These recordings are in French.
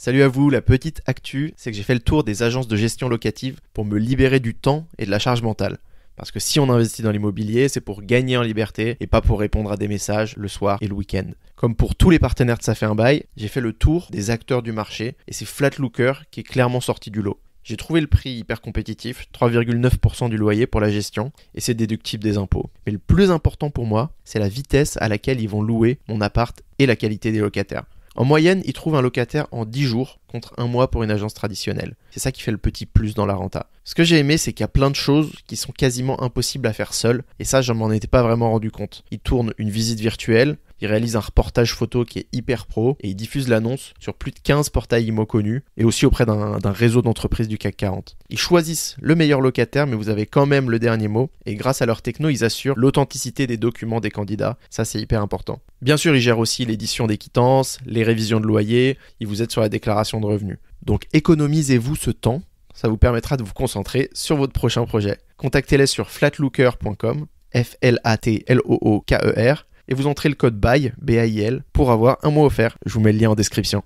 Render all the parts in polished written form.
Salut à vous, la petite actu, c'est que j'ai fait le tour des agences de gestion locative pour me libérer du temps et de la charge mentale. Parce que si on investit dans l'immobilier, c'est pour gagner en liberté et pas pour répondre à des messages le soir et le week-end. Comme pour tous les partenaires de Ça fait un bail, j'ai fait le tour des acteurs du marché et c'est Flatlooker qui est clairement sorti du lot. J'ai trouvé le prix hyper compétitif, 3,9% du loyer pour la gestion, et c'est déductible des impôts. Mais le plus important pour moi, c'est la vitesse à laquelle ils vont louer mon appart et la qualité des locataires. En moyenne, ils trouvent un locataire en 10 jours contre un mois pour une agence traditionnelle. C'est ça qui fait le petit plus dans la renta. Ce que j'ai aimé, c'est qu'il y a plein de choses qui sont quasiment impossibles à faire seul, et ça, je m'en étais pas vraiment rendu compte. Ils tournent une visite virtuelle, ils réalisent un reportage photo qui est hyper pro, et ils diffusent l'annonce sur plus de 15 portails IMO connus, et aussi auprès d'un réseau d'entreprises du CAC 40. Ils choisissent le meilleur locataire, mais vous avez quand même le dernier mot, et grâce à leur techno, ils assurent l'authenticité des documents des candidats. Ça, c'est hyper important. Bien sûr, ils gèrent aussi l'édition des quittances, les révisions de loyer, ils vous aident sur la déclaration de revenus. Donc économisez-vous ce temps, ça vous permettra de vous concentrer sur votre prochain projet. Contactez-les sur flatlooker.com, Flatlooker, et vous entrez le code BAIL, B-A-I-L, pour avoir un mois offert. Je vous mets le lien en description.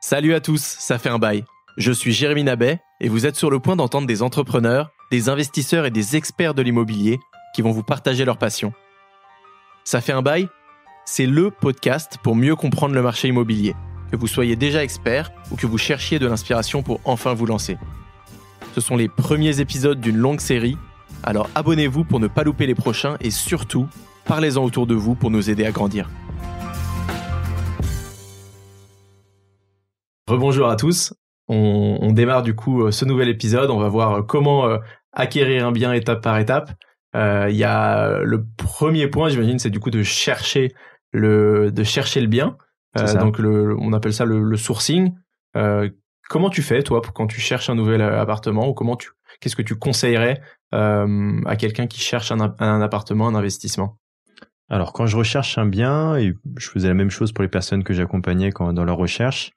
Salut à tous, ça fait un bail. Je suis Jérémy Nabet et vous êtes sur le point d'entendre des entrepreneurs, des investisseurs et des experts de l'immobilier qui vont vous partager leur passion. Ça fait un bail, c'est le podcast pour mieux comprendre le marché immobilier, que vous soyez déjà expert ou que vous cherchiez de l'inspiration pour enfin vous lancer. Ce sont les premiers épisodes d'une longue série, alors abonnez-vous pour ne pas louper les prochains et surtout, parlez-en autour de vous pour nous aider à grandir. Rebonjour à tous, on démarre du coup ce nouvel épisode, on va voir comment acquérir un bien étape par étape. Il y a le premier point, j'imagine, c'est du coup de chercher le bien. Donc on appelle ça le sourcing. Comment tu fais toi quand tu cherches un nouvel appartement ou qu'est-ce que tu conseillerais à quelqu'un qui cherche un appartement, un investissement? Alors quand je recherche un bien, et je faisais la même chose pour les personnes que j'accompagnais dans leur recherche,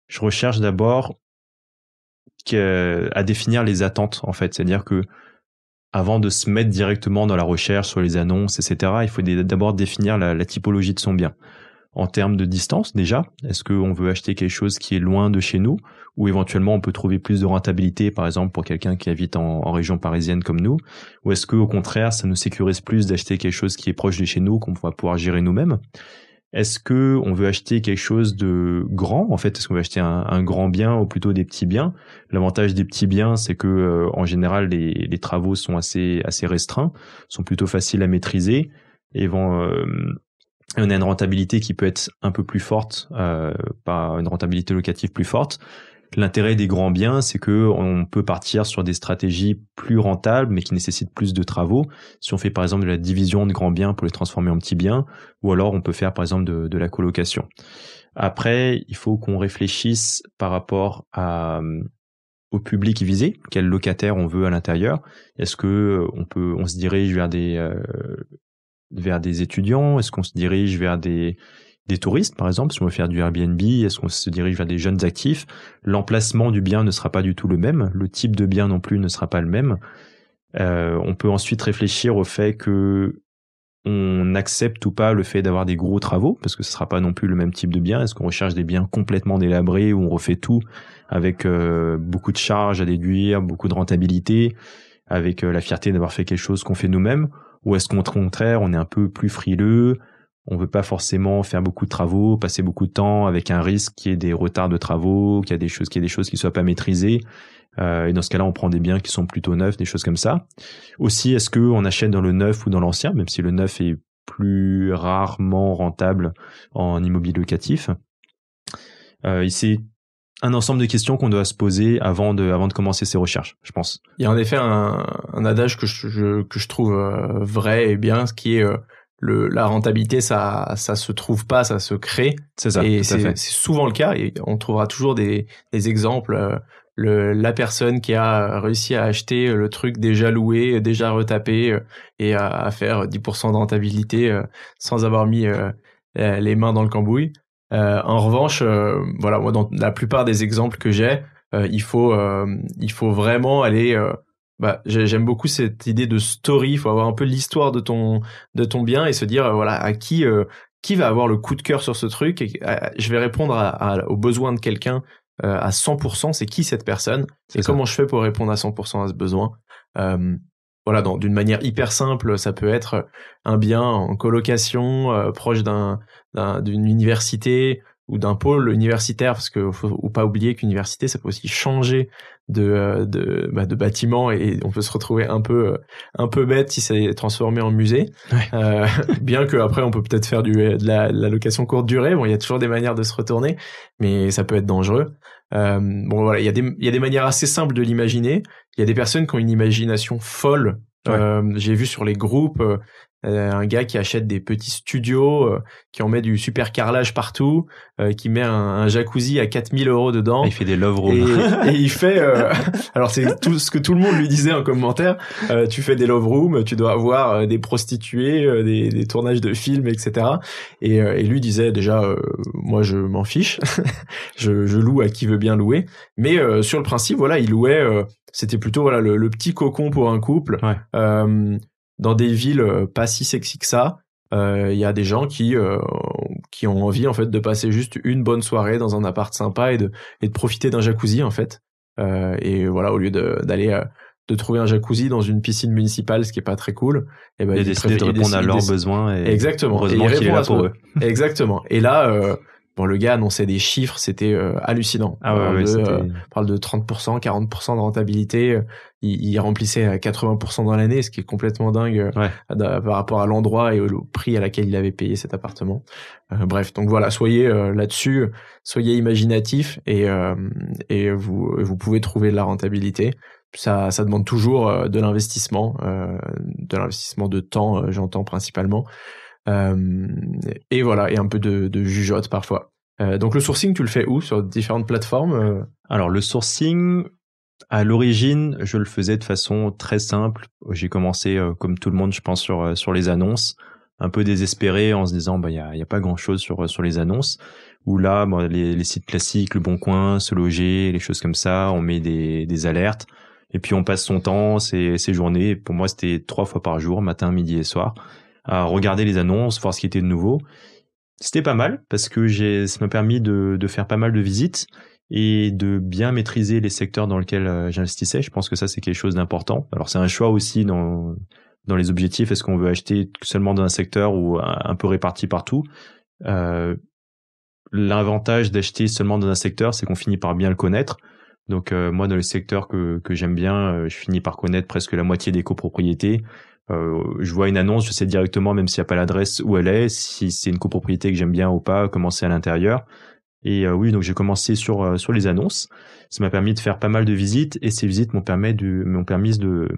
je recherche d'abord à définir les attentes en fait, c'est-à-dire que avant de se mettre directement dans la recherche sur les annonces, etc., il faut d'abord définir la typologie de son bien. En termes de distance, déjà, est-ce qu'on veut acheter quelque chose qui est loin de chez nous, ou éventuellement on peut trouver plus de rentabilité, par exemple, pour quelqu'un qui habite en région parisienne comme nous, ou est-ce que au contraire, ça nous sécurise plus d'acheter quelque chose qui est proche de chez nous, qu'on va pouvoir gérer nous-mêmes? Est-ce que on veut acheter quelque chose de grand? En fait, est-ce qu'on veut acheter un grand bien ou plutôt des petits biens? L'avantage des petits biens, c'est que en général, les travaux sont assez restreints, sont plutôt faciles à maîtriser et on a une rentabilité qui peut être un peu plus forte, pas une rentabilité locative plus forte. L'intérêt des grands biens, c'est que on peut partir sur des stratégies plus rentables, mais qui nécessitent plus de travaux. Si on fait par exemple de la division de grands biens pour les transformer en petits biens, ou alors on peut faire par exemple de la colocation. Après, il faut qu'on réfléchisse par rapport au public visé, quel locataire on veut à l'intérieur. Est-ce que on se dirige vers des étudiants? Est-ce qu'on se dirige vers des touristes, par exemple, si on veut faire du Airbnb? Est-ce qu'on se dirige vers des jeunes actifs? L'emplacement du bien ne sera pas du tout le même. Le type de bien non plus ne sera pas le même. On peut ensuite réfléchir au fait que on accepte ou pas le fait d'avoir des gros travaux, parce que ce sera pas non plus le même type de bien. Est-ce qu'on recherche des biens complètement délabrés où on refait tout avec beaucoup de charges à déduire, beaucoup de rentabilité, avec la fierté d'avoir fait quelque chose qu'on fait nous-mêmes? Ou est-ce qu'au contraire, on est un peu plus frileux, on veut pas forcément faire beaucoup de travaux, passer beaucoup de temps avec un risque qu'il y ait des retards de travaux, qu'il y ait des choses qui soient pas maîtrisées. Et dans ce cas-là, on prend des biens qui sont plutôt neufs, des choses comme ça. Aussi, est-ce que on achète dans le neuf ou dans l'ancien, même si le neuf est plus rarement rentable en immobilier locatif. C'est un ensemble de questions qu'on doit se poser avant de commencer ses recherches, je pense. Il y a en effet un adage que je trouve vrai et bien, ce qui est la rentabilité, ça se trouve pas, ça se crée. C'est ça. Et c'est souvent le cas, et on trouvera toujours des exemples. La personne qui a réussi à acheter le truc déjà loué, déjà retapé, et à faire 10% de rentabilité sans avoir mis les mains dans le cambouis. En revanche, voilà, moi dans la plupart des exemples que j'ai, il faut vraiment aller. J'aime beaucoup cette idée de story. Il faut avoir un peu l'histoire de ton bien et se dire voilà à qui qui va avoir le coup de cœur sur ce truc et je vais répondre aux besoins de quelqu'un à 100%. C'est qui cette personne et comment je fais pour répondre à 100% à ce besoin. Voilà, d'une manière hyper simple, ça peut être un bien en colocation proche d'une université ou d'un pôle universitaire, parce que faut pas oublier qu'université, ça peut aussi changer de bâtiment et on peut se retrouver un peu bête si c'est transformé en musée. Ouais. Bien que après on peut peut-être faire de la location courte durée. Bon, il y a toujours des manières de se retourner, mais ça peut être dangereux. Bon voilà, il y a des manières assez simples de l'imaginer. Il y a des personnes qui ont une imagination folle. Ouais. J'ai vu sur les groupes un gars qui achète des petits studios, qui en met du super carrelage partout, qui met un jacuzzi à 4 000 € dedans. Il fait des love rooms. Et il fait... alors c'est tout ce que tout le monde lui disait en commentaire. Tu fais des love rooms, tu dois avoir des prostituées, des tournages de films, etc. Et lui disait déjà, moi je m'en fiche. je loue à qui veut bien louer. Mais sur le principe, voilà, il louait... c'était plutôt voilà le petit cocon pour un couple. Ouais. Dans des villes pas si sexy que ça, il y a des gens qui ont envie en fait de passer juste une bonne soirée dans un appart sympa et de profiter d'un jacuzzi en fait. Et voilà, au lieu d'aller de trouver un jacuzzi dans une piscine municipale, ce qui est pas très cool, et ben ils décident de répondre à leurs besoins. Et exactement. Heureusement qu'il est là pour eux. Exactement. Et là. Bon, le gars annonçait des chiffres, c'était hallucinant. Ah ouais, on parle de 30%, 40% de rentabilité. Il remplissait à 80% dans l'année, ce qui est complètement dingue par rapport à l'endroit et au prix à laquelle il avait payé cet appartement. Bref, donc voilà, soyez là-dessus, soyez imaginatifs et vous pouvez trouver de la rentabilité. Ça demande toujours de l'investissement de temps, j'entends principalement. Et voilà, et un peu de jugeote parfois. Donc le sourcing, tu le fais où? Sur différentes plateformes? Alors le sourcing, à l'origine, je le faisais de façon très simple. J'ai commencé comme tout le monde, je pense, sur les annonces, un peu désespéré en se disant il y a pas grand-chose sur les annonces. Où là, les sites classiques, Le Bon Coin, Se Loger, les choses comme ça, on met des alertes. Et puis on passe son temps, ces journées. Pour moi, c'était 3 fois par jour, matin, midi et soir, à regarder les annonces, voir ce qui était de nouveau. C'était pas mal parce que ça m'a permis de faire pas mal de visites et de bien maîtriser les secteurs dans lesquels j'investissais. Je pense que ça, c'est quelque chose d'important. Alors, c'est un choix aussi dans les objectifs. Est-ce qu'on veut acheter seulement dans un secteur ou un peu réparti partout? L'avantage d'acheter seulement dans un secteur, c'est qu'on finit par bien le connaître. Donc, moi, dans les secteurs que j'aime bien, je finis par connaître presque la moitié des copropriétés. Je vois une annonce, je sais directement, même s'il n'y a pas l'adresse où elle est, si c'est une copropriété que j'aime bien ou pas, comment c'est à l'intérieur. Et oui, donc j'ai commencé sur les annonces. Ça m'a permis de faire pas mal de visites et ces visites m'ont permis de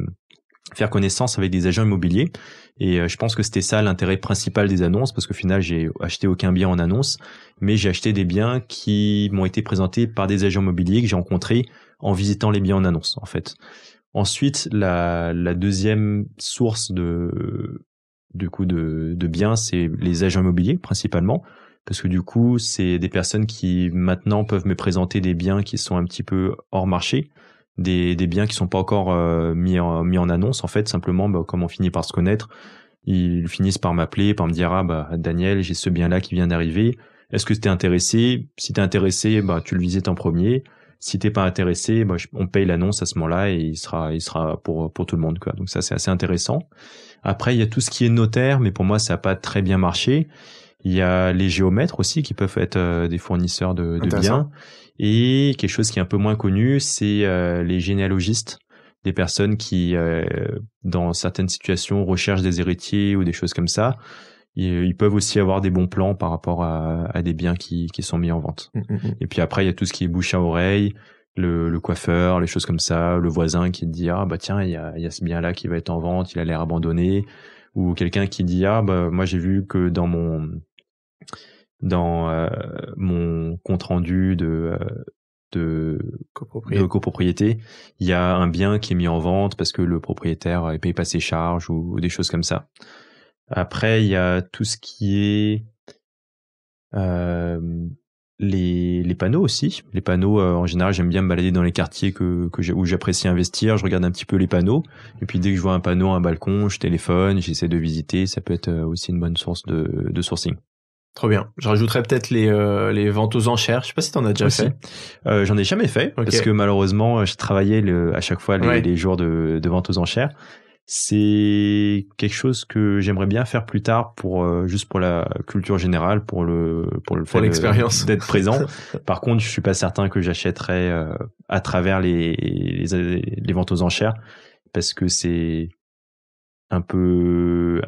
faire connaissance avec des agents immobiliers. Et je pense que c'était ça l'intérêt principal des annonces, parce qu'au final, j'ai acheté aucun bien en annonce, mais j'ai acheté des biens qui m'ont été présentés par des agents immobiliers que j'ai rencontrés en visitant les biens en annonce, en fait. Ensuite, la deuxième source de biens, c'est les agents immobiliers principalement, parce que du coup, c'est des personnes qui maintenant peuvent me présenter des biens qui sont un petit peu hors marché, des biens qui sont pas encore mis en annonce en fait. Simplement, comme on finit par se connaître, ils finissent par m'appeler, par me dire Daniel, j'ai ce bien là qui vient d'arriver. Est-ce que t'es intéressé? Si t'es intéressé, tu le visites en premier. Si t'es pas intéressé, on paye l'annonce à ce moment-là et il sera pour tout le monde, quoi. Donc ça, c'est assez intéressant. Après, il y a tout ce qui est notaire, mais pour moi, ça a pas très bien marché. Il y a les géomètres aussi qui peuvent être des fournisseurs de biens. Et quelque chose qui est un peu moins connu, c'est les généalogistes, des personnes qui, dans certaines situations, recherchent des héritiers ou des choses comme ça. Ils peuvent aussi avoir des bons plans par rapport à des biens qui sont mis en vente. Et puis après, il y a tout ce qui est bouche à oreille, le coiffeur, les choses comme ça, le voisin qui te dit tiens, il y a ce bien là qui va être en vente, il a l'air abandonné, ou quelqu'un qui dit moi j'ai vu que dans mon compte rendu de copropriété, il y a un bien qui est mis en vente parce que le propriétaire ne paye pas ses charges ou des choses comme ça. Après, il y a tout ce qui est les panneaux aussi. Les panneaux, en général, j'aime bien me balader dans les quartiers où j'apprécie investir. Je regarde un petit peu les panneaux. Et puis, dès que je vois un panneau, un balcon, je téléphone, j'essaie de visiter. Ça peut être aussi une bonne source de sourcing. Trop bien. Je rajouterais peut-être les ventes aux enchères. Je sais pas si t'en as déjà fait. J'en ai jamais fait parce que malheureusement, je travaillais à chaque fois les jours de vente aux enchères. C'est quelque chose que j'aimerais bien faire plus tard juste pour la culture générale, pour fait l'expérience d'être présent. Par contre, je suis pas certain que j'achèterais à travers les ventes aux enchères parce que c'est un peu,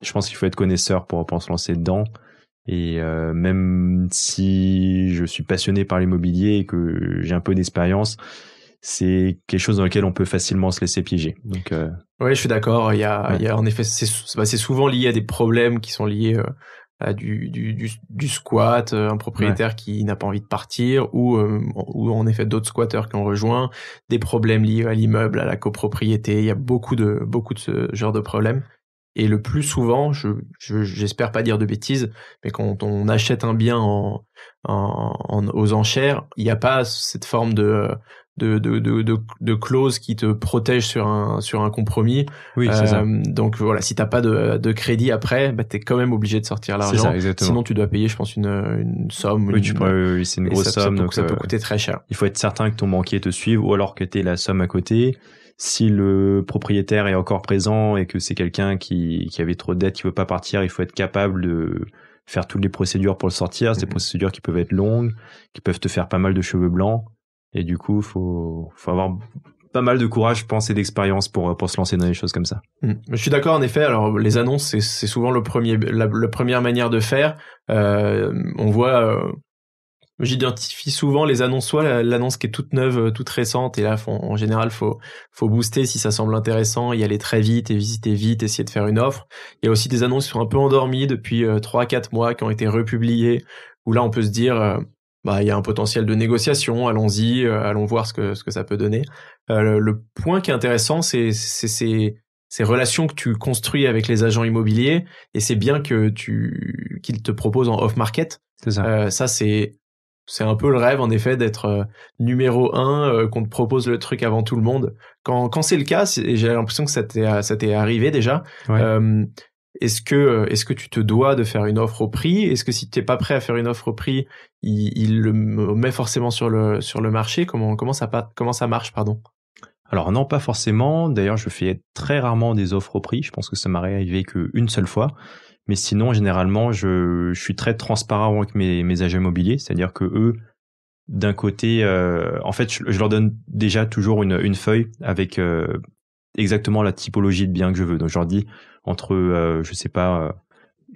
je pense qu'il faut être connaisseur pour se lancer dedans. Et même si je suis passionné par l'immobilier et que j'ai un peu d'expérience, c'est quelque chose dans lequel on peut facilement se laisser piéger. Donc, oui, je suis d'accord. Il y a en effet, c'est souvent lié à des problèmes qui sont liés à du squat, un propriétaire qui n'a pas envie de partir, ou en effet d'autres squatteurs qui ont rejoint, des problèmes liés à l'immeuble, à la copropriété. Il y a beaucoup de ce genre de problèmes. Et le plus souvent, j'espère pas dire de bêtises, mais quand on achète un bien aux enchères, il n'y a pas cette forme de clause qui te protège sur un compromis. Oui, c'est ça. Donc voilà, si t'as pas de crédit après, t'es quand même obligé de sortir l'argent. C'est ça, exactement. Sinon, tu dois payer, je pense, une somme. Oui, c'est une grosse somme. Donc ça peut coûter très cher. Il faut être certain que ton banquier te suive ou alors que t'aies la somme à côté. Si le propriétaire est encore présent et que c'est quelqu'un qui avait trop de dettes, qui veut pas partir, il faut être capable de faire toutes les procédures pour le sortir. C'est des procédures qui peuvent être longues, qui peuvent te faire pas mal de cheveux blancs. Et du coup, faut avoir pas mal de courage, je pense, et d'expérience pour se lancer dans des choses comme ça. Je suis d'accord, en effet. Alors, les annonces, c'est souvent la première manière de faire. On voit, j'identifie souvent les annonces, soit l'annonce qui est toute neuve, toute récente, et là, en général, faut booster si ça semble intéressant, y aller très vite et visiter vite, essayer de faire une offre. Il y a aussi des annonces qui sont un peu endormies depuis 3-4 mois, qui ont été republiées, où là, on peut se dire, il y a un potentiel de négociation, allons-y, allons voir ce que ça peut donner. Le point qui est intéressant, c'est ces relations que tu construis avec les agents immobiliers, et c'est bien qu'ils te proposent en off-market. C'est ça. Ça, c'est un peu le rêve, en effet, d'être numéro 1, qu'on te propose le truc avant tout le monde. Quand c'est le cas, j'ai l'impression que ça t'est arrivé déjà. Ouais. Est-ce que tu te dois de faire une offre au prix? Est-ce que si t'es pas prêt à faire une offre au prix, il le met forcément sur le marché? Comment ça marche, pardon? Alors non, pas forcément. D'ailleurs, je fais très rarement des offres au prix. Je pense que ça m'est arrivé qu'une seule fois. Mais sinon, généralement, je suis très transparent avec mes agents immobiliers. C'est-à-dire que eux, d'un côté, en fait, je leur donne déjà toujours une feuille avec exactement la typologie de bien que je veux. Donc, je leur dis entre, je sais pas,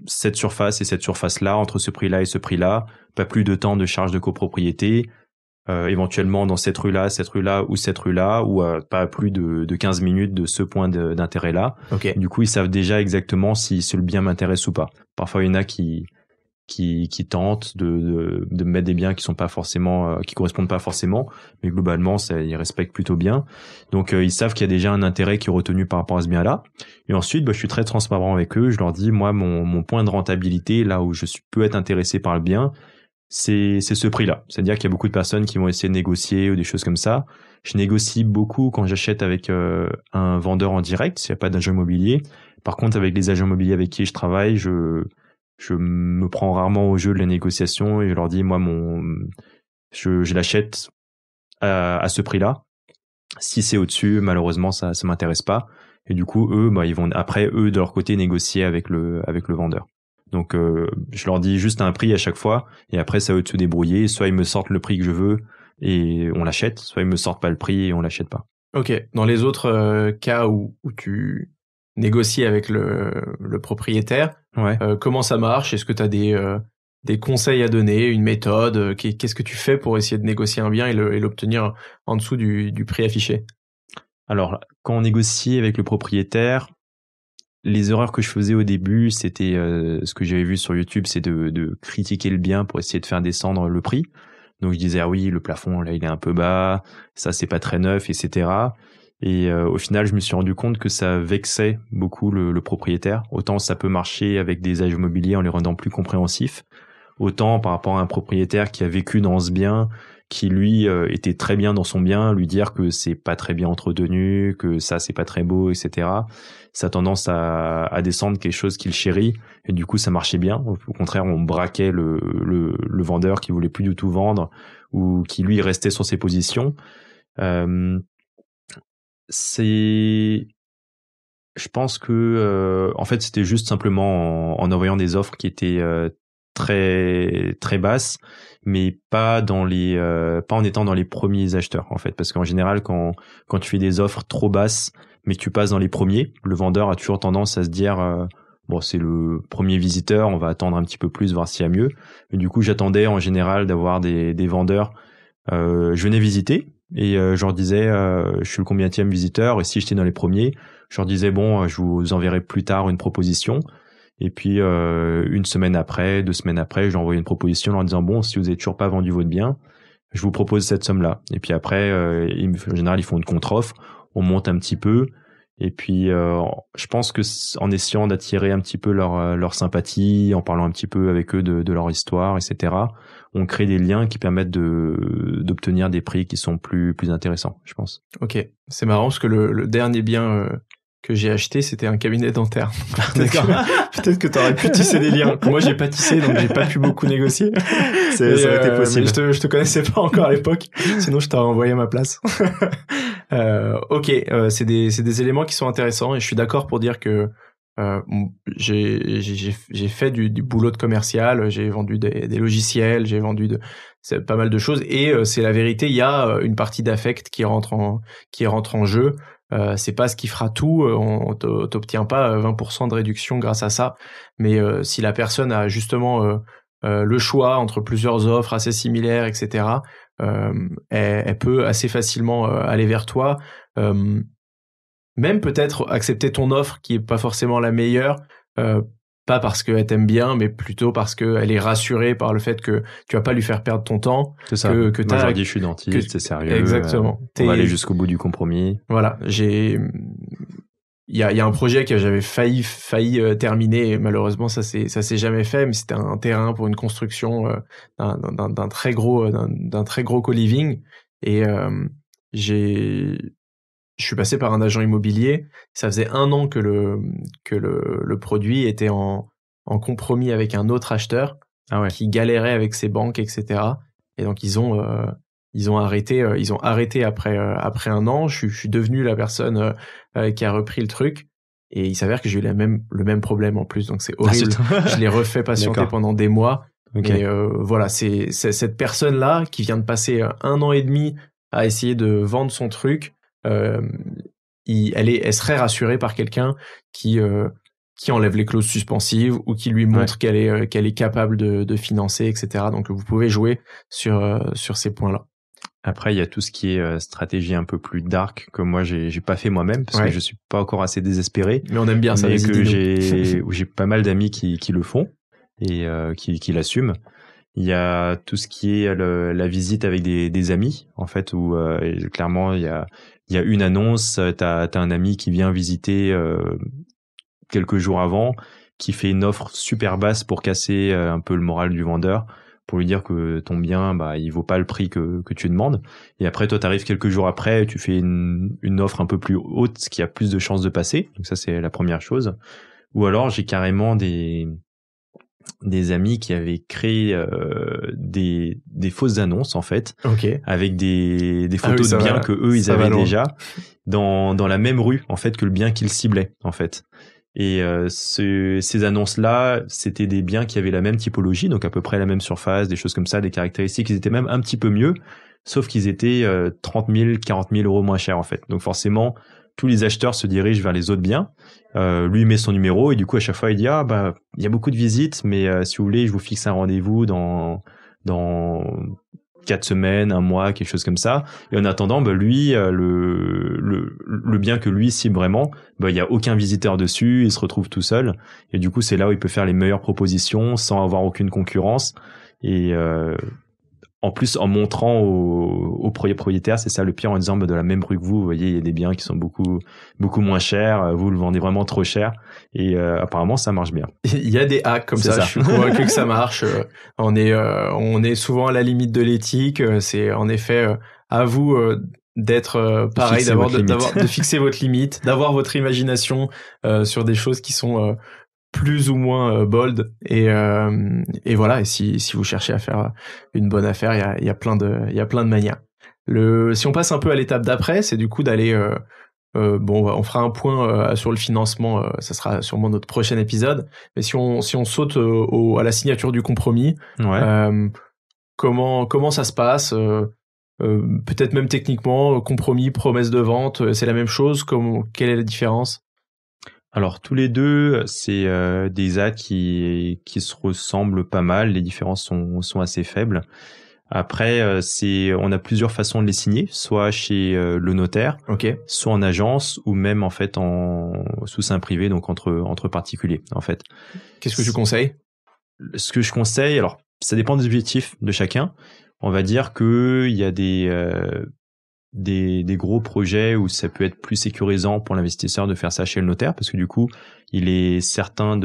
cette surface et cette surface-là, entre ce prix-là et ce prix-là, pas plus de temps de charge de copropriété, éventuellement dans cette rue-là ou cette rue-là, ou pas plus de 15 minutes de ce point d'intérêt-là. Okay. Du coup, ils savent déjà exactement si le bien m'intéresse ou pas. Parfois, il y en a qui tentent de mettre des biens qui sont pas forcément, qui correspondent pas forcément, mais globalement, ils respectent plutôt bien. Donc, ils savent qu'il y a déjà un intérêt qui est retenu par rapport à ce bien-là. Et ensuite, je suis très transparent avec eux. Je leur dis, moi, mon point de rentabilité, là où je peux être intéressé par le bien, c'est ce prix-là. C'est-à-dire qu'il y a beaucoup de personnes qui vont essayer de négocier ou des choses comme ça. Je négocie beaucoup quand j'achète avec un vendeur en direct, s'il n'y a pas d'agent immobilier. Par contre, avec les agents immobiliers avec qui je travaille, je me prends rarement au jeu de la négociation et je leur dis, moi, je l'achète à ce prix-là. Si c'est au-dessus, malheureusement, ça m'intéresse pas. Et du coup, eux, ils vont après, eux, de leur côté, négocier avec le vendeur. Donc, je leur dis juste un prix à chaque fois, et après, ça va de se débrouiller. Soit ils me sortent le prix que je veux et on l'achète, soit ils me sortent pas le prix et on l'achète pas. Ok. Dans les autres cas où tu négocies avec le propriétaire, ouais. Comment ça marche? Est-ce que tu as des conseils à donner, une méthode? Qu'est-ce que tu fais pour essayer de négocier un bien et l'obtenir en dessous du prix affiché? Alors, quand on négocie avec le propriétaire, les erreurs que je faisais au début, c'était ce que j'avais vu sur YouTube, c'est de critiquer le bien pour essayer de faire descendre le prix. Donc je disais, ah oui, le plafond, là, il est un peu bas, ça, c'est pas très neuf, etc. Et au final, je me suis rendu compte que ça vexait beaucoup le propriétaire. Autant ça peut marcher avec des agents immobiliers en les rendant plus compréhensifs, autant par rapport à un propriétaire qui a vécu dans ce bien qui lui était très bien dans son bien, lui dire que c'est pas très bien entretenu, que ça c'est pas très beau, etc. Ça a tendance à descendre quelque chose qu'il chérit, et du coup ça marchait bien. Au contraire, on braquait le vendeur qui voulait plus du tout vendre ou qui lui restait sur ses positions. Je pense que en fait c'était juste simplement en envoyant des offres qui étaient très très basses, mais pas en étant dans les premiers acheteurs en fait, parce qu'en général quand tu fais des offres trop basses mais que tu passes dans les premiers, le vendeur a toujours tendance à se dire bon, c'est le premier visiteur, on va attendre un petit peu plus, voir s'il y a mieux. Et du coup j'attendais en général d'avoir des vendeurs. Je venais visiter et je leur disais je suis le combienième visiteur, et si j'étais dans les premiers, je leur disais bon, je vous enverrai plus tard une proposition. Et puis une semaine après, 2 semaines après, j'ai envoyé une proposition en leur disant bon, si vous n'avez toujours pas vendu votre bien, je vous propose cette somme-là. Et puis après, en général, ils font une contre-offre, on monte un petit peu. Et puis je pense que en essayant d'attirer un petit peu leur sympathie, en parlant un petit peu avec eux de leur histoire, etc., on crée des liens qui permettent d'obtenir des prix qui sont plus intéressants, je pense. Ok, c'est marrant parce que le dernier bien que j'ai acheté, c'était un cabinet dentaire. Peut-être que t'aurais pu tisser des liens. Moi, j'ai pas tissé, donc j'ai pas pu beaucoup négocier. Ça aurait été possible. Mais je te connaissais pas encore à l'époque. Sinon, je t'aurais envoyé à ma place. Ok, c'est des éléments qui sont intéressants, et je suis d'accord pour dire que j'ai fait du boulot de commercial, j'ai vendu des logiciels, j'ai vendu pas mal de choses, et c'est la vérité, il y a une partie d'affect qui rentre en jeu. C'est pas ce qui fera tout, on t'obtient pas 20% de réduction grâce à ça, mais si la personne a justement le choix entre plusieurs offres assez similaires, etc., elle peut assez facilement aller vers toi, même peut-être accepter ton offre qui est pas forcément la meilleure, pas parce qu'elle t'aime bien, mais plutôt parce qu'elle est rassurée par le fait que tu vas pas lui faire perdre ton temps. C'est ça. Moi, je leur dis, je suis dentiste, c'est sérieux. Exactement. On va aller jusqu'au bout du compromis. Voilà. Il y a un projet que j'avais failli terminer, et malheureusement ça s'est jamais fait, mais c'était un terrain pour une construction d'un très gros co-living, et je suis passé par un agent immobilier. Ça faisait 1 an que le produit était en compromis avec un autre acheteur qui galérait avec ses banques, etc. Et donc ils ont arrêté après 1 an. Je suis devenu la personne qui a repris le truc, et il s'avère que j'ai eu le même problème en plus. Donc c'est horrible. Je l'ai refait patienter pendant des mois. Okay. Et voilà, c'est cette personne-là qui vient de passer 1 an et demi à essayer de vendre son truc. Elle serait rassurée par quelqu'un qui enlève les clauses suspensives ou qui lui montre qu'elle est capable de financer, etc. Donc vous pouvez jouer sur ces points-là. Après, il y a tout ce qui est stratégie un peu plus dark, que moi j'ai pas fait moi-même parce que je suis pas encore assez désespéré. Mais on aime bien ça. Mais que j'ai pas mal d'amis qui le font et qui l'assument. Il y a tout ce qui est la visite avec des amis, en fait, où clairement il y a une annonce, t'as un ami qui vient visiter quelques jours avant, qui fait une offre super basse pour casser un peu le moral du vendeur, pour lui dire que ton bien, il vaut pas le prix que tu demandes. Et après, toi, t'arrives quelques jours après, tu fais une offre un peu plus haute, ce qui a plus de chances de passer. Donc ça, c'est la première chose. Ou alors, j'ai carrément des amis qui avaient créé des fausses annonces, en fait, avec des photos de biens que eux ils avaient déjà dans la même rue, en fait, que le bien qu'ils ciblaient, en fait. Et ces annonces-là, c'était des biens qui avaient la même typologie, donc à peu près la même surface, des choses comme ça, des caractéristiques. Ils étaient même un petit peu mieux, sauf qu'ils étaient 30 000, 40 000 euros moins chers, en fait. Donc forcément, tous les acheteurs se dirigent vers les autres biens. Lui met son numéro et du coup à chaque fois il dit il y a beaucoup de visites, mais si vous voulez je vous fixe un rendez-vous dans 4 semaines, 1 mois, quelque chose comme ça. Et en attendant, lui, le bien que lui cible vraiment, il y a aucun visiteur dessus, il se retrouve tout seul. Et du coup, c'est là où il peut faire les meilleures propositions sans avoir aucune concurrence. Et en plus, en montrant aux propriétaires, c'est ça le pire, en disant de la même rue que vous voyez, il y a des biens qui sont beaucoup moins chers, vous le vendez vraiment trop cher, et apparemment ça marche bien. Il y a des hacks comme ça, je suis convaincu que ça marche. On est souvent à la limite de l'éthique, c'est en effet à vous d'être pareil, de fixer votre limite, d'avoir votre imagination sur des choses qui sont plus ou moins bold, et voilà. Et si vous cherchez à faire une bonne affaire, il y a plein de manières. Si on passe un peu à l'étape d'après, c'est du coup d'aller on fera un point sur le financement, ça sera sûrement notre prochain épisode, mais si on saute à la signature du compromis, comment ça se passe, peut-être même techniquement, compromis, promesse de vente, c'est la même chose, quelle est la différence? Alors tous les deux, c'est des actes qui se ressemblent pas mal. Les différences sont assez faibles. Après, on a plusieurs façons de les signer, soit chez le notaire, soit en agence, ou même en fait sous seing privé, donc entre particuliers en fait. Qu'est-ce que tu conseilles? Ce que je conseille, alors ça dépend des objectifs de chacun. On va dire que il y a des gros projets où ça peut être plus sécurisant pour l'investisseur de faire ça chez le notaire, parce que du coup, il est certain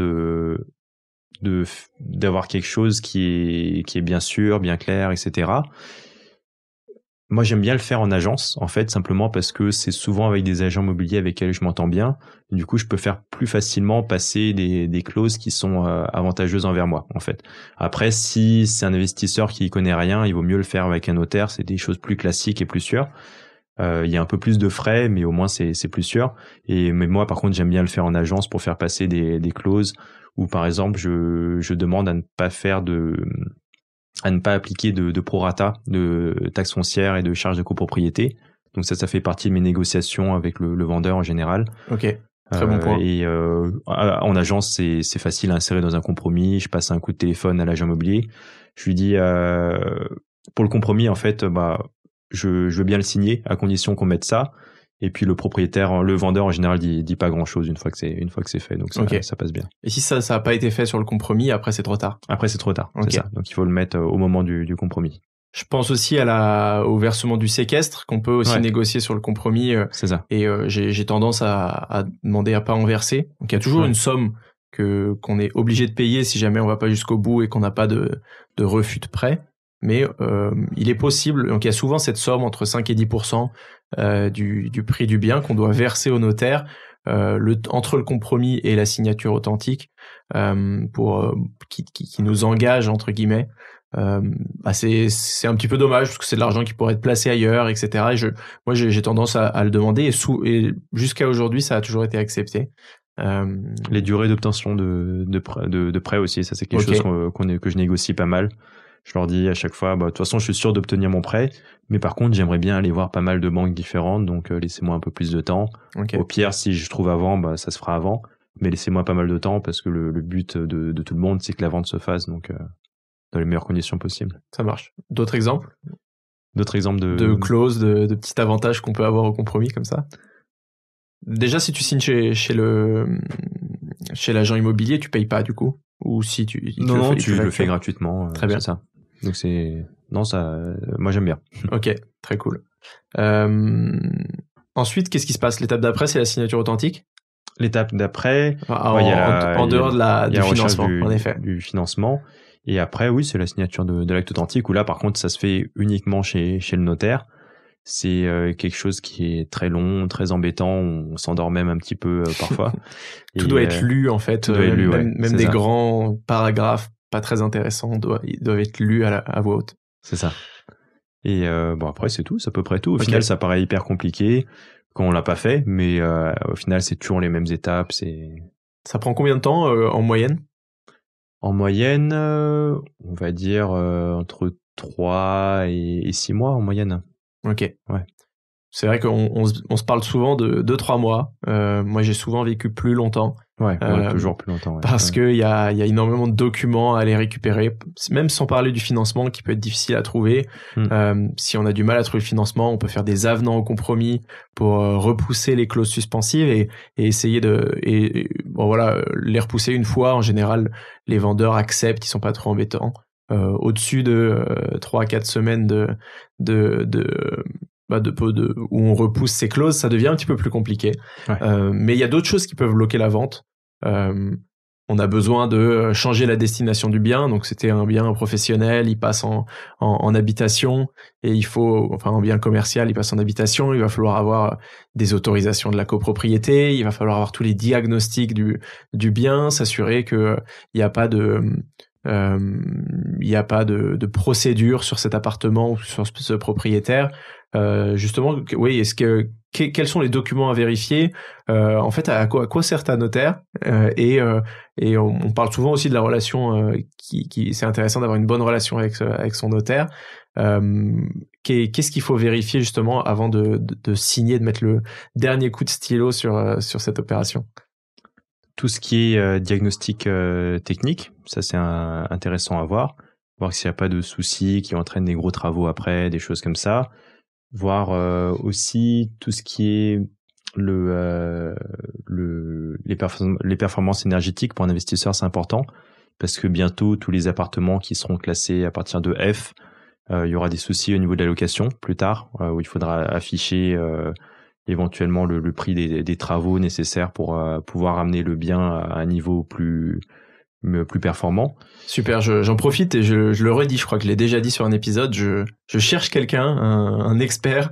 d'avoir quelque chose qui est bien sûr, bien clair, etc. Moi, j'aime bien le faire en agence, en fait, simplement parce que c'est souvent avec des agents immobiliers avec lesquels je m'entends bien. Du coup, je peux faire plus facilement passer des clauses qui sont avantageuses envers moi, en fait. Après, si c'est un investisseur qui connaît rien, il vaut mieux le faire avec un notaire. C'est des choses plus classiques et plus sûres. Il y a un peu plus de frais, mais au moins c'est plus sûr. Mais moi, par contre, j'aime bien le faire en agence pour faire passer des clauses où, par exemple, je demande à ne pas appliquer de prorata, de taxes foncières et de charges de copropriété. Donc ça fait partie de mes négociations avec le vendeur en général. Ok, très bon point. Et en agence, c'est facile à insérer dans un compromis. Je passe un coup de téléphone à l'agent immobilier. Je lui dis, pour le compromis, en fait, je veux bien le signer à condition qu'on mette ça. Et puis le vendeur en général dit pas grand chose une fois que c'est fait, donc ça passe bien. Et si ça a pas été fait sur le compromis, après c'est trop tard. Après c'est trop tard, c'est ça. Donc il faut le mettre au moment du compromis. Je pense aussi au versement du séquestre qu'on peut aussi négocier sur le compromis. C'est ça. Et j'ai tendance à demander à pas en verser. Donc il y a toujours une somme qu'on est obligé de payer si jamais on va pas jusqu'au bout et qu'on n'a pas de refus de prêt. Mais il est possible, donc il y a souvent cette somme entre 5 et 10% du prix du bien qu'on doit verser au notaire entre le compromis et la signature authentique, qui nous engage entre guillemets. C'est un petit peu dommage parce que c'est de l'argent qui pourrait être placé ailleurs, etc. Et moi j'ai tendance à le demander, et jusqu'à aujourd'hui ça a toujours été accepté. Les durées d'obtention de prêt aussi, ça c'est quelque chose que je négocie pas mal. Je leur dis à chaque fois, de toute façon, je suis sûr d'obtenir mon prêt, mais par contre, j'aimerais bien aller voir pas mal de banques différentes, donc laissez-moi un peu plus de temps. Au pire, si je trouve avant, ça se fera avant, mais laissez-moi pas mal de temps parce que le but de tout le monde, c'est que la vente se fasse, donc dans les meilleures conditions possibles. Ça marche. D'autres exemples? D'autres exemples de clauses, de petits avantages qu'on peut avoir au compromis comme ça? Déjà, si tu signes chez l'agent immobilier, tu payes pas du coup? Ou si tu le fais gratuitement. Très bien. C'est ça. Donc moi j'aime bien. Ok, très cool. Ensuite, qu'est-ce qui se passe? L'étape d'après, c'est la signature authentique? L'étape d'après, en dehors du financement, en effet. Du financement. Et après, oui, c'est la signature de l'acte authentique, où là, par contre, ça se fait uniquement chez le notaire. C'est quelque chose qui est très long, très embêtant. On s'endort même un petit peu parfois. Tout doit être lu, en fait. Même des grands paragraphes pas très intéressants doivent être lus à voix haute. C'est ça. Et après, c'est tout. C'est à peu près tout. Au final, ça paraît hyper compliqué quand on l'a pas fait. Mais au final, c'est toujours les mêmes étapes. Ça prend combien de temps en moyenne? En moyenne, on va dire entre 3 et 6 mois en moyenne. Ok. Ouais. C'est vrai qu'on se parle souvent de 2-3 mois. Moi, j'ai souvent vécu plus longtemps. Ouais, toujours plus longtemps. Ouais. Parce que il y a énormément de documents à aller récupérer, même sans parler du financement qui peut être difficile à trouver. Si on a du mal à trouver le financement, on peut faire des avenants au compromis pour repousser les clauses suspensives et essayer les repousser une fois. En général, les vendeurs acceptent, ils sont pas trop embêtants. au-dessus de 3 à 4 semaines où on repousse ces clauses, ça devient un petit peu plus compliqué. Ouais. Mais il y a d'autres choses qui peuvent bloquer la vente. On a besoin de changer la destination du bien. Donc, c'était un bien professionnel, il passe en habitation, et un bien commercial, il passe en habitation. Il va falloir avoir des autorisations de la copropriété. Il va falloir avoir tous les diagnostics du bien, s'assurer que il n'y a pas de procédure sur cet appartement ou sur ce propriétaire. Justement, oui, quels sont les documents à vérifier, en fait, à quoi sert ta notaire, et on parle souvent aussi de la relation, qui c'est intéressant d'avoir une bonne relation avec son notaire. Qu'est-ce qu'il faut vérifier justement avant de signer, de mettre le dernier coup de stylo sur cette opération? Tout ce qui est diagnostic technique, ça c'est intéressant à voir s'il n'y a pas de soucis qui entraînent des gros travaux après, des choses comme ça. Voir aussi tout ce qui est les performances énergétiques pour un investisseur, c'est important parce que bientôt tous les appartements qui seront classés à partir de F, il y aura des soucis au niveau de la location plus tard, où il faudra afficher éventuellement le prix des travaux nécessaires pour pouvoir amener le bien à un niveau plus performant. Super, j'en profite et je le redis, je crois que je l'ai déjà dit sur un épisode, je cherche quelqu'un, un expert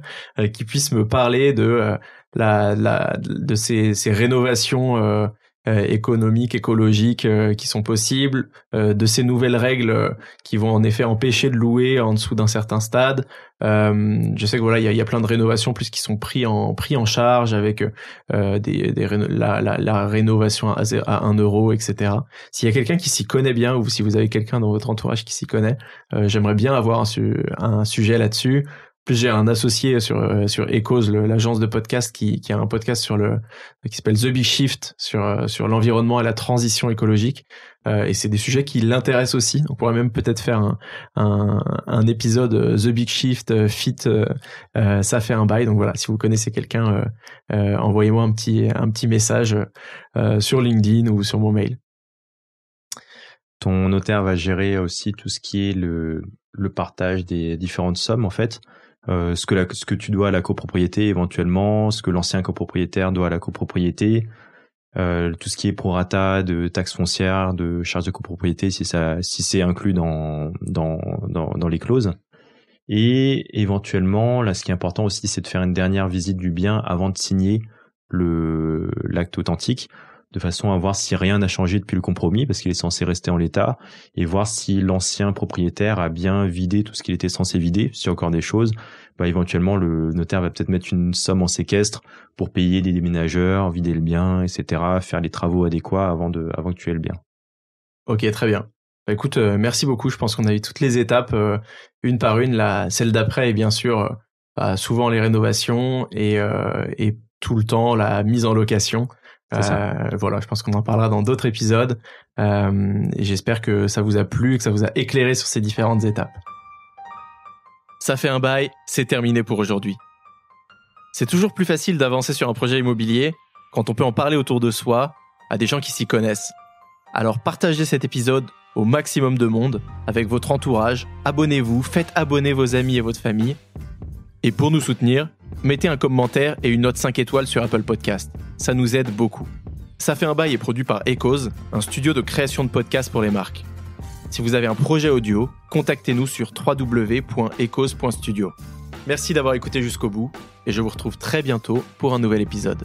qui puisse me parler de ces rénovations économiques, écologiques qui sont possibles, de ces nouvelles règles qui vont en effet empêcher de louer en dessous d'un certain stade. Je sais que voilà, il y a plein de rénovations plus qui sont pris en charge avec la rénovation à 1 euro, etc. S'il y a quelqu'un qui s'y connaît bien, ou si vous avez quelqu'un dans votre entourage qui s'y connaît, j'aimerais bien avoir un sujet là-dessus. Plus j'ai un associé sur Echoes, l'agence de podcast qui a un podcast qui s'appelle The Big Shift sur l'environnement et la transition écologique, et c'est des sujets qui l'intéressent aussi. On pourrait même peut-être faire un épisode The Big Shift Fit ça fait un bail. Donc voilà, si vous connaissez quelqu'un, envoyez-moi un petit message sur LinkedIn ou sur mon mail. Ton notaire va gérer aussi tout ce qui est le partage des différentes sommes en fait. Ce que tu dois à la copropriété éventuellement, ce que l'ancien copropriétaire doit à la copropriété, tout ce qui est prorata de taxes foncières, de charges de copropriété si c'est inclus dans les clauses. Et éventuellement, là ce qui est important aussi, c'est de faire une dernière visite du bien avant de signer l'acte authentique, de façon à voir si rien n'a changé depuis le compromis, parce qu'il est censé rester en l'état, et voir si l'ancien propriétaire a bien vidé tout ce qu'il était censé vider. S'il y a encore des choses, éventuellement le notaire va peut-être mettre une somme en séquestre pour payer des déménageurs, vider le bien, etc., faire les travaux adéquats avant que tu aies le bien. Ok, très bien. Écoute, merci beaucoup. Je pense qu'on a eu toutes les étapes, une par une. Celle d'après est bien sûr souvent les rénovations et tout le temps la mise en location. Voilà, je pense qu'on en parlera dans d'autres épisodes, et j'espère que ça vous a plu et que ça vous a éclairé sur ces différentes étapes. Ça fait un bail, c'est terminé pour aujourd'hui. C'est toujours plus facile d'avancer sur un projet immobilier quand on peut en parler autour de soi à des gens qui s'y connaissent. Alors partagez cet épisode au maximum de monde avec votre entourage, abonnez-vous, faites abonner vos amis et votre famille. Et pour nous soutenir, mettez un commentaire et une note 5 étoiles sur Apple Podcast. Ça nous aide beaucoup. Ça fait un bail est produit par Echoes, un studio de création de podcasts pour les marques. Si vous avez un projet audio, contactez-nous sur www.echoes.studio. Merci d'avoir écouté jusqu'au bout et je vous retrouve très bientôt pour un nouvel épisode.